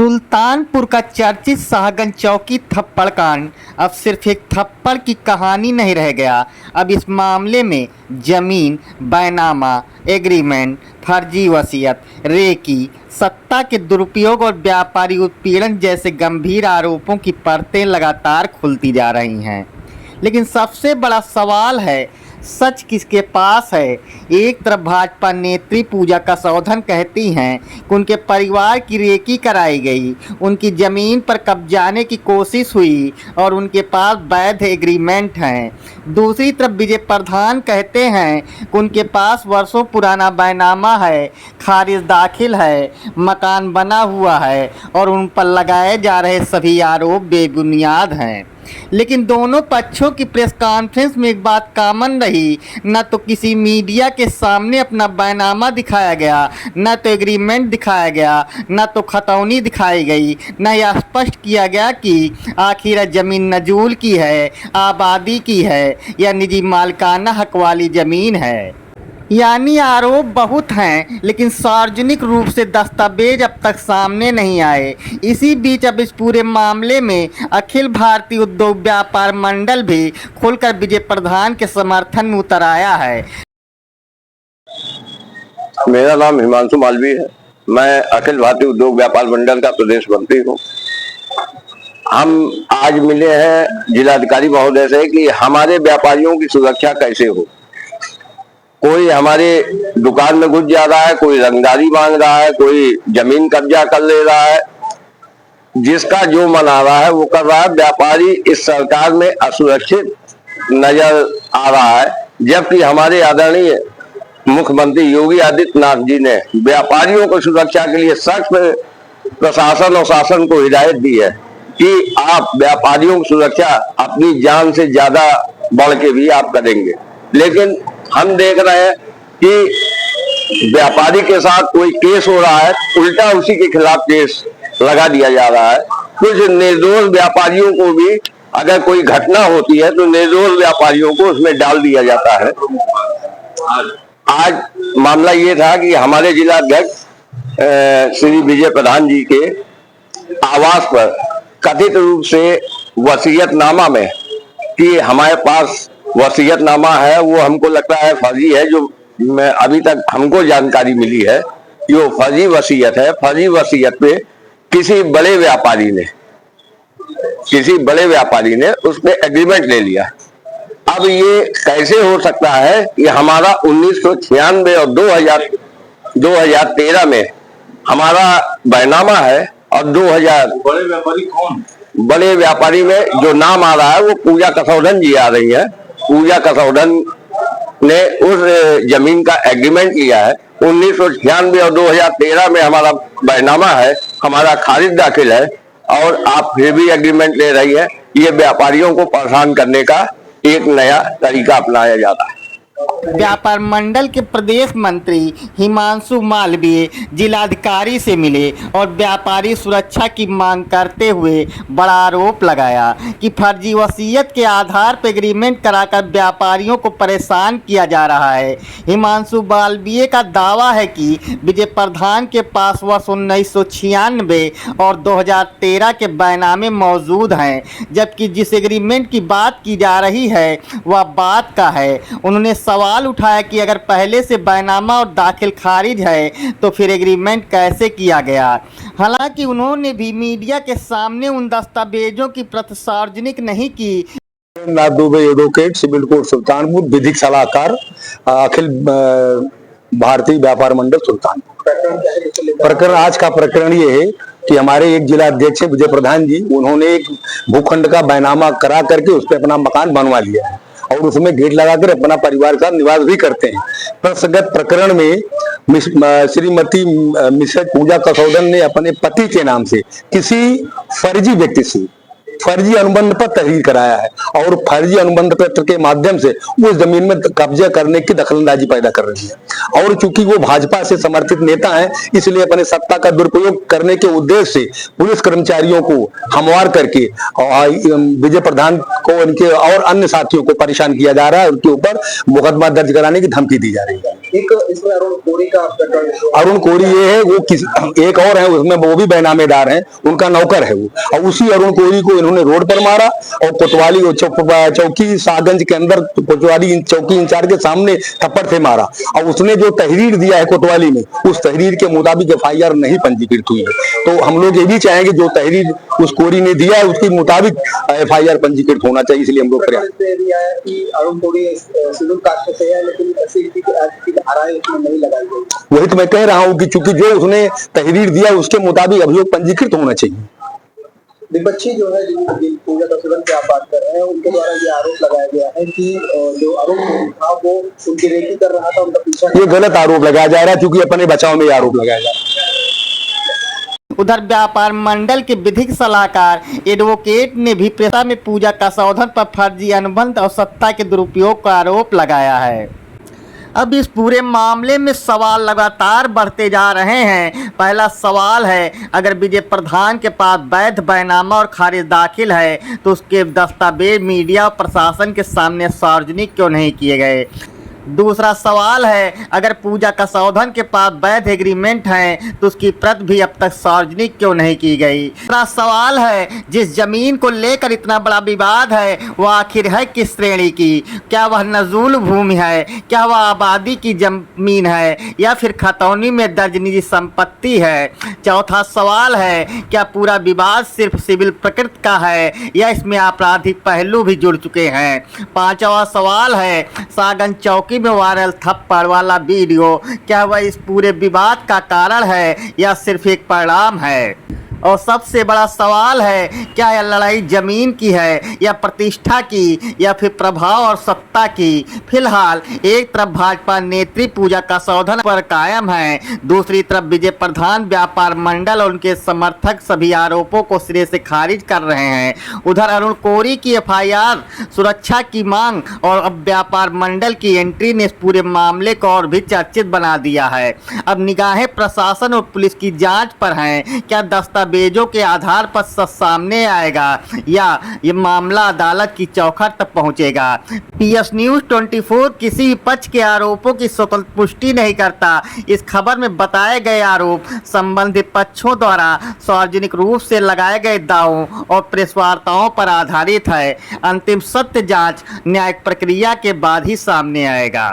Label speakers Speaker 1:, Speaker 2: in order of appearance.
Speaker 1: सुल्तानपुर का चर्चित शाहगंज चौकी थप्पड़ कांड अब सिर्फ एक थप्पड़ की कहानी नहीं रह गया। अब इस मामले में जमीन, बैनामा, एग्रीमेंट, फर्जी वसीयत, रेकी, सत्ता के दुरुपयोग और व्यापारी उत्पीड़न जैसे गंभीर आरोपों की परतें लगातार खुलती जा रही हैं। लेकिन सबसे बड़ा सवाल है, सच किसके पास है? एक तरफ भाजपा नेत्री पूजा कसौधन कहती हैं कि उनके परिवार की रेकी कराई गई, उनकी ज़मीन पर कब्जाने की कोशिश हुई और उनके पास वैध एग्रीमेंट हैं। दूसरी तरफ विजय प्रधान कहते हैं कि उनके पास वर्षों पुराना बैनामा है, खारिज दाखिल है, मकान बना हुआ है और उन पर लगाए जा रहे सभी आरोप बेबुनियाद हैं। लेकिन दोनों पक्षों की प्रेस कॉन्फ्रेंस में एक बात कॉमन रही, न तो किसी मीडिया के सामने अपना बैनामा दिखाया गया, न तो एग्रीमेंट दिखाया गया, न तो खतौनी दिखाई गई, न यह स्पष्ट किया गया कि आखिर ज़मीन नजूल की है, आबादी की है या निजी मालिकाना हक वाली ज़मीन है। यानी आरोप बहुत हैं, लेकिन सार्वजनिक रूप से दस्तावेज अब तक सामने नहीं आए। इसी बीच अब इस पूरे मामले में अखिल भारतीय उद्योग व्यापार मंडल भी खुलकर विजय प्रधान के समर्थन में उतर आया है।
Speaker 2: मेरा नाम हिमांशु मालवीय है। मैं अखिल भारतीय उद्योग व्यापार मंडल का प्रदेश मंत्री हूँ। हम आज मिले हैं जिलाधिकारी महोदय से कि हमारे व्यापारियों की सुरक्षा कैसे हो। कोई हमारे दुकान में घुस जा रहा है, कोई रंगदारी मांग रहा है, कोई जमीन कब्जा कर ले रहा है, जिसका जो मन आ रहा है वो कर रहा है। व्यापारी इस सरकार में असुरक्षित नजर आ रहा है, जबकि हमारे आदरणीय मुख्यमंत्री योगी आदित्यनाथ जी ने व्यापारियों को सुरक्षा के लिए सख्त प्रशासन और शासन को हिदायत दी है कि आप व्यापारियों की सुरक्षा अपनी जान से ज्यादा बढ़ के भी आप करेंगे। लेकिन हम देख रहे हैं कि व्यापारी के साथ कोई केस हो रहा है, उल्टा उसी के खिलाफ केस लगा दिया जा रहा है। कुछ निर्दोष व्यापारियों को भी अगर कोई घटना होती है तो निर्दोष व्यापारियों को उसमें डाल दिया जाता है। आज मामला ये था कि हमारे जिलाध्यक्ष श्री विजय प्रधान जी के आवास पर कथित रूप से वसीयतनामा में कि हमारे पास वसीयतनामा है, वो हमको लगता है फर्जी है। जो मैं अभी तक हमको जानकारी मिली है कि वो फर्जी वसीयत है। फर्जी वसीयत पे किसी बड़े व्यापारी ने उस पे एग्रीमेंट ले लिया। अब ये कैसे हो सकता है कि हमारा 1996 और 2013 में हमारा बैनामा है और 2000
Speaker 3: बड़े व्यापारी कौन?
Speaker 2: बड़े व्यापारी में जो नाम आ रहा है वो पूजा कसौधन जी आ रही है। पूजा कसौधन ने उस जमीन का एग्रीमेंट लिया है। 1996 और 2013 में हमारा बैनामा है, हमारा खारिज दाखिल है और आप फिर भी एग्रीमेंट ले रही है। ये व्यापारियों को परेशान करने का एक नया तरीका अपनाया जाता है।
Speaker 1: व्यापार मंडल के प्रदेश मंत्री हिमांशु मालवीय जिलाधिकारी से मिले और व्यापारी सुरक्षा की मांग करते हुए बड़ा आरोप लगाया कि फर्जी वसीयत के आधार पर एग्रीमेंट कराकर व्यापारियों को परेशान किया जा रहा है। हिमांशु मालवीय का दावा है कि विजय प्रधान के पास वर्ष 1996 और 2013 के बैनामे मौजूद हैं, जबकि जिस एग्रीमेंट की बात की जा रही है वह बात का है। उन्होंने सवाल उठाया कि अगर पहले से बैनामा और दाखिल खारिज है तो फिर एग्रीमेंट कैसे किया गया। हालांकि उन्होंने भी मीडिया के सामने उन दस्तावेजों की प्रत सार्वजनिक नहीं की।
Speaker 4: Nath Dubey advocate, civil court Sultanpur, विधिक सलाहकार, अखिल भारतीय व्यापार मंडल सुल्तानपुर। प्रकरण आज का प्रकरण ये है कि हमारे एक जिला अध्यक्ष विजय प्रधान जी, उन्होंने एक भूखंड का बैनामा करा करके उस पर अपना मकान बनवा लिया है और उसमें गेट लगाकर अपना परिवार का निवास भी करते हैं। प्रसंगत प्रकरण में श्रीमती मिसेज पूजा कसौधन ने अपने पति के नाम से किसी फर्जी व्यक्ति से फर्जी अनुबंध पर तहरीर कराया है और फर्जी अनुबंध पत्र के माध्यम से उस जमीन में कब्जा करने की दखलंदाजी पैदा कर रही है। और चूंकि वो भाजपा से समर्थित नेता हैं, इसलिए अपने सत्ता का दुरुपयोग करने के उद्देश्य से पुलिस कर्मचारियों को हमवार करके विजय प्रधान को, उनके और अन्य साथियों को परेशान किया जा रहा है। उनके ऊपर मुकदमा दर्ज कराने की धमकी दी जा रही है।
Speaker 3: एक इसमें अरुण कोरी का
Speaker 4: अरुण कोरी ये है, वो एक और है उसमें, वो भी बेनामेदार हैं, उनका नौकर है वो। और उसी अरुण कोरी को इन्होंने रोड पर मारा और कोतवाली चौकी शाहगंज के अंदर कोतवाली चौकी इंचार्ज के सामने थप्पड़ से मारा। और उसने जो तहरीर दिया है कोतवाली में, उस तहरीर के मुताबिक FIR नहीं पंजीकृत हुई है। तो हम लोग ये भी चाहेंगे जो तहरीर उस कोरी ने दिया है उसके मुताबिक FIR पंजीकृत होना चाहिए। इसलिए हम लोग
Speaker 3: अरुण कोरी शेड्यूल कास्ट से है, लेकिन धाराएं उसमें नहीं लगाई गई।
Speaker 4: वही तो मैं कह रहा हूँ कि चूंकि जो उसने तहरीर दिया उसके मुताबिक अभियोग पंजीकृत होना चाहिए।
Speaker 3: विपक्षी जो है पूजा दसवन की आप बात कर रहे हैं, उनके द्वारा ये आरोप लगाया गया है कि जो अरुण कोरी था वो उनकी रेकी कर रहा था, उनका पीछा।
Speaker 4: ये गलत आरोप लगाया जा रहा है, क्योंकि अपने बचाव में ये आरोप लगाया जा रहा है।
Speaker 1: उधर व्यापार मंडल के विधिक सलाहकार एडवोकेट ने भी प्रेसा में पूजा कसौधन पर फर्जी अनुबंध और सत्ता के दुरुपयोग का आरोप लगाया है। अब इस पूरे मामले में सवाल लगातार बढ़ते जा रहे हैं। पहला सवाल है, अगर विजय प्रधान के पास वैध बैनामा और खारिज दाखिल है तो उसके दस्तावेज मीडिया और प्रशासन के सामने सार्वजनिक क्यों नहीं किए गए। दूसरा सवाल है, अगर पूजा कसौधन के पास वैध एग्रीमेंट है तो उसकी प्रत भी अब तक सार्वजनिक क्यों नहीं की गई। तीसरा सवाल है, जिस जमीन को लेकर इतना बड़ा विवाद है वह आखिर है किस श्रेणी की, क्या वह नजूल भूमि है, क्या वह आबादी की जमीन है या फिर खतौनी में दर्ज निजी संपत्ति है। चौथा सवाल है, क्या पूरा विवाद सिर्फ सिविल प्रकृति का है या इसमें आपराधिक पहलू भी जुड़ चुके हैं। पांचवा सवाल है, शाहगंज चौकी में वायरल थप्पड़ वाला वीडियो क्या वह इस पूरे विवाद का कारण है या सिर्फ एक परिणाम है। और सबसे बड़ा सवाल है, क्या यह लड़ाई जमीन की है या प्रतिष्ठा की या फिर प्रभाव और सत्ता की। फिलहाल एक तरफ भाजपा नेत्री पूजा कसौधन पर कायम है, दूसरी तरफ विजय प्रधान व्यापार मंडल और उनके समर्थक सभी आरोपों को सिरे से खारिज कर रहे हैं। उधर अरुण कोरी की FIR, सुरक्षा की मांग और अब व्यापार मंडल की एंट्री ने इस पूरे मामले को और भी चर्चित बना दिया है। अब निगाहें प्रशासन और पुलिस की जांच पर हैं। क्या दस्तावेजों के आधार पर सच सामने आएगा या ये मामला अदालत की चौखट तक पहुंचेगा। PS न्यूज़ 24 किसी भी पक्ष के आरोपों की स्वतंत्र पुष्टि नहीं करता। इस खबर में बताए गए आरोप संबंधित पक्षों द्वारा सार्वजनिक रूप से लगाए गए दावों और प्रेस वार्ताओं पर आधारित है। अंतिम सत्य जांच न्यायिक प्रक्रिया के बाद ही सामने आएगा।